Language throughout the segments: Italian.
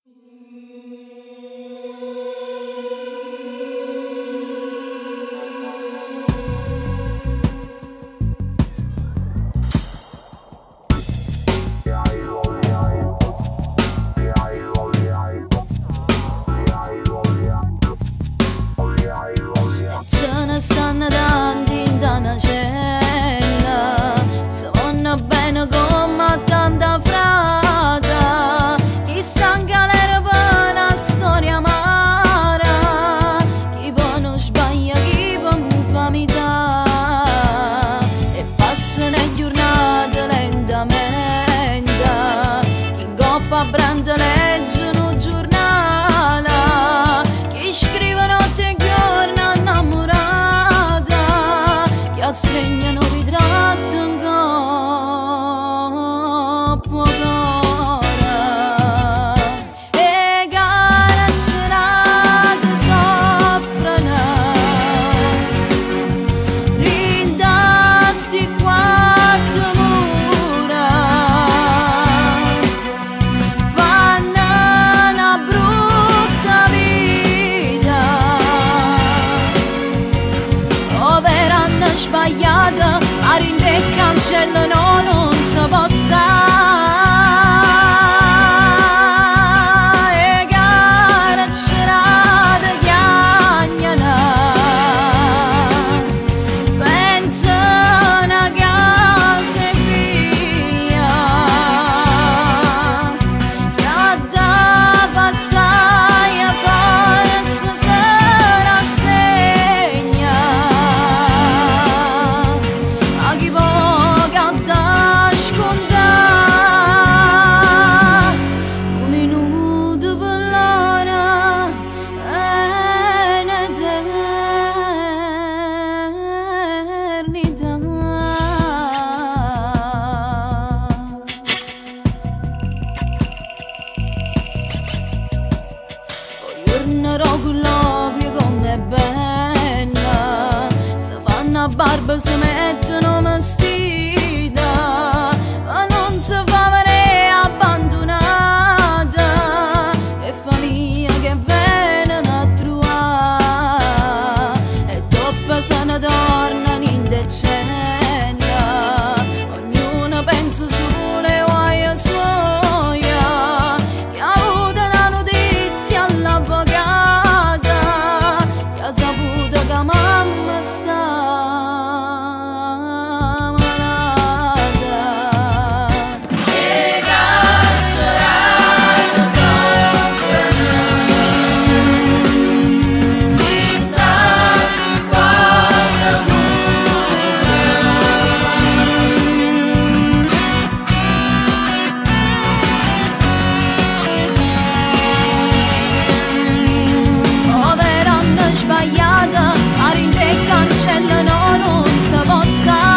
Ce ne stanno tanti in una cella, se vanno bene come tanta frata, chi sta in galera per una storia amara, chi poi non sbaglia, chi poi non fa metà, e passano le giornate lentamente, chi coppa a brand leggono un giornale, chi scrive notte e giorno innamorata, chi assegnano ritratto in coppa d'ora, e carcerate soffrono, rindasti quattro mura, fanno una brutta vita, overanno sbagliata, a rinde e cancello no, non si può stare, e carcerate chiagnano, pensano a casa e via, che da passare a forza si rassegna, a chi poca da scontare, un minuto per l'ora è un'eternità. Poi tornerò con l'occhio come bella, se fanno a barba si mettono vestita, ma non si fa vedere abbandonata, e famiglia che vengono a trovare, e dopo se ne tornano in decella, ognuno pensa sulle guai suoia, chi ha avuto la notizia all'avvocata, chi ha saputo che mamma sta malata, e carcerate soffrono, rindasti quattro mura, overanno sbagliata, a rinde e cancello no, non si può stare,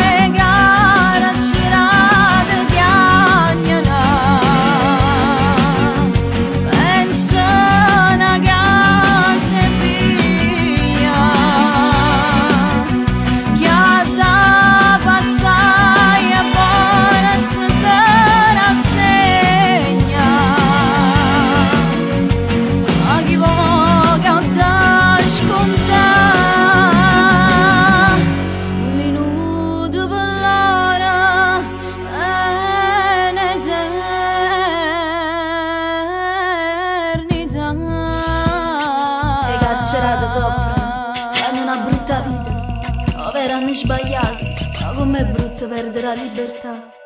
e carcerate chiagnano, pensano a casa e via, chi ha da passare a forza si rassegna, a chi poca da scontare, un minuto per l'ora è un'eternità. I carcerati soffrono, hanno una brutta vita, overanno sbagliati, ma com'è brutto perdere la libertà.